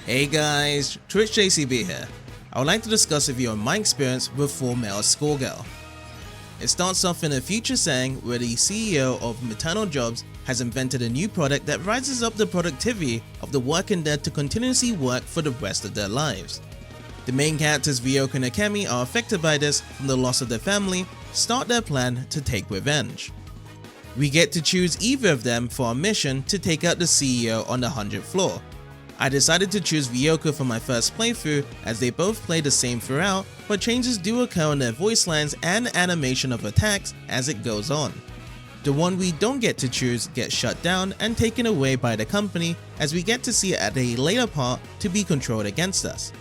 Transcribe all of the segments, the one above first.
Hey guys, Twitch JCB here. I would like to discuss with you on my experience with Metal Schoolgirl. It starts off in a future setting where the CEO of Maternal Jobs has invented a new product that rises up the productivity of the working dead to continuously work for the rest of their lives. The main characters Ryoko and Akemi are affected by this from the loss of their family, start their plan to take revenge. We get to choose either of them for our mission to take out the CEO on the 100th floor. I decided to choose Ryoko for my first playthrough as they both play the same throughout, but changes do occur in their voice lines and animation of attacks as it goes on. The one we don't get to choose gets shut down and taken away by the company as we get to see it at a later part to be controlled against us.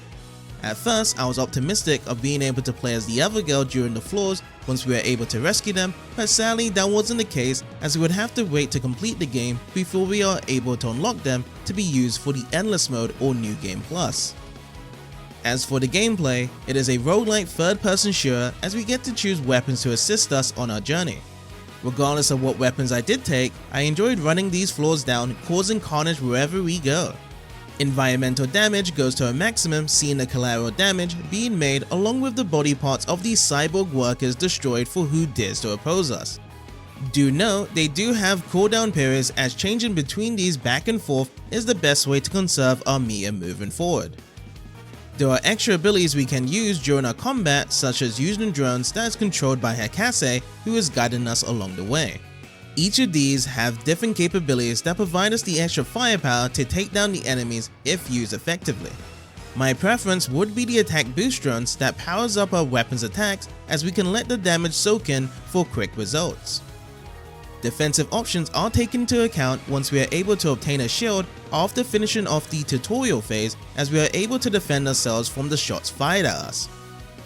At first I was optimistic of being able to play as the other girl during the floors once we were able to rescue them, but sadly that wasn't the case as we would have to wait to complete the game before we are able to unlock them to be used for the Endless Mode or New Game Plus. As for the gameplay, it is a roguelike third-person shooter as we get to choose weapons to assist us on our journey. Regardless of what weapons I did take, I enjoyed running these floors down, causing carnage wherever we go. Environmental damage goes to a maximum, seeing the collateral damage being made along with the body parts of these cyborg workers destroyed for who dares to oppose us. Do note they do have cooldown periods as changing between these back and forth is the best way to conserve our meter moving forward. There are extra abilities we can use during our combat, such as using drones that is controlled by Hakase, who is guiding us along the way. Each of these have different capabilities that provide us the extra firepower to take down the enemies if used effectively. My preference would be the attack boost drones that powers up our weapons attacks as we can let the damage soak in for quick results. Defensive options are taken into account once we are able to obtain a shield after finishing off the tutorial phase, as we are able to defend ourselves from the shots fired at us.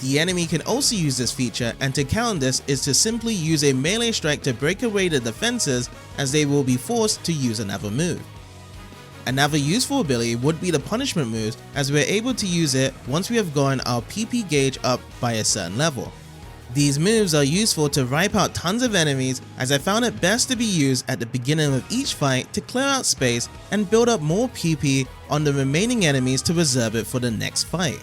The enemy can also use this feature, and to counter this is to simply use a melee strike to break away the defenses as they will be forced to use another move. Another useful ability would be the punishment moves, as we are able to use it once we have gotten our PP gauge up by a certain level. These moves are useful to wipe out tons of enemies, as I found it best to be used at the beginning of each fight to clear out space and build up more PP on the remaining enemies to reserve it for the next fight.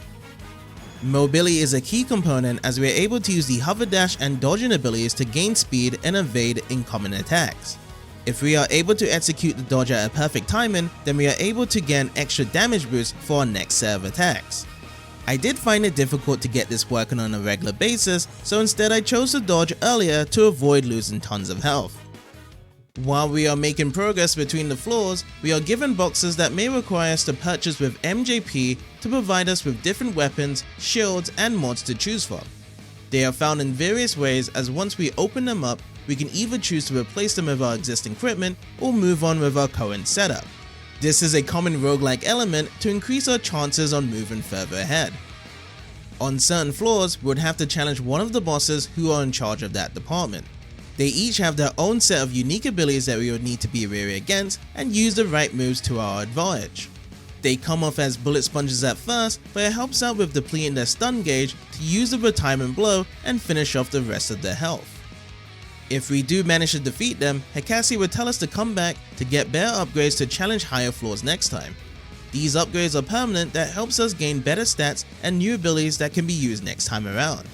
Mobility is a key component as we are able to use the hover dash and dodging abilities to gain speed and evade incoming attacks. If we are able to execute the dodge at a perfect timing, then we are able to get an extra damage boost for our next set of attacks. I did find it difficult to get this working on a regular basis, so instead I chose to dodge earlier to avoid losing tons of health. While we are making progress between the floors, we are given boxes that may require us to purchase with MJP to provide us with different weapons, shields, and mods to choose from. They are found in various ways, as once we open them up, we can either choose to replace them with our existing equipment or move on with our current setup. This is a common roguelike element to increase our chances on moving further ahead. On certain floors, we would have to challenge one of the bosses who are in charge of that department. They each have their own set of unique abilities that we would need to be wary against and use the right moves to our advantage. They come off as bullet sponges at first, but it helps out with depleting their stun gauge to use the retirement blow and finish off the rest of their health. If we do manage to defeat them, Hakase would tell us to come back to get better upgrades to challenge higher floors next time. These upgrades are permanent that helps us gain better stats and new abilities that can be used next time around.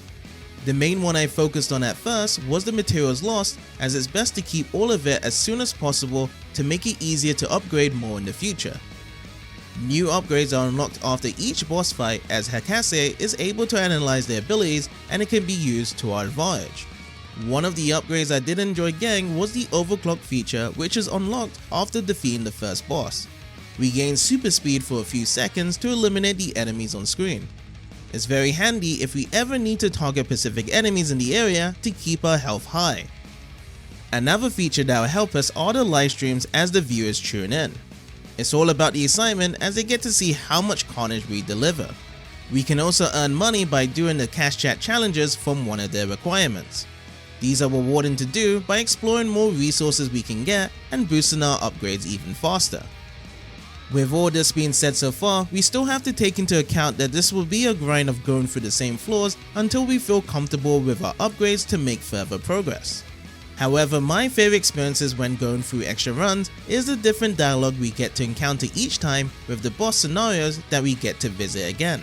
The main one I focused on at first was the materials lost, as it's best to keep all of it as soon as possible to make it easier to upgrade more in the future. New upgrades are unlocked after each boss fight, as Hakase is able to analyze their abilities and it can be used to our advantage. One of the upgrades I did enjoy getting was the overclock feature, which is unlocked after defeating the first boss. We gain super speed for a few seconds to eliminate the enemies on screen. It's very handy if we ever need to target specific enemies in the area to keep our health high. Another feature that will help us are the live streams as the viewers tune in. It's all about the excitement as they get to see how much carnage we deliver. We can also earn money by doing the cash chat challenges from one of their requirements. These are rewarding to do by exploring more resources we can get and boosting our upgrades even faster. With all this being said so far, we still have to take into account that this will be a grind of going through the same floors until we feel comfortable with our upgrades to make further progress. However, my favorite experiences when going through extra runs is the different dialogue we get to encounter each time with the boss scenarios that we get to visit again.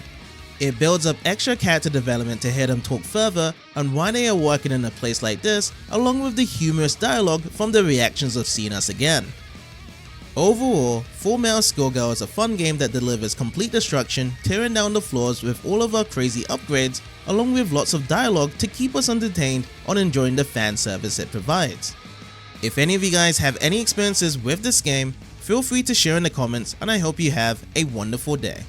It builds up extra character development to hear them talk further on why they are working in a place like this, along with the humorous dialogue from the reactions of seeing us again. Overall, Full Metal Schoolgirl is a fun game that delivers complete destruction, tearing down the floors with all of our crazy upgrades, along with lots of dialogue to keep us entertained on enjoying the fan service it provides. If any of you guys have any experiences with this game, feel free to share in the comments, and I hope you have a wonderful day.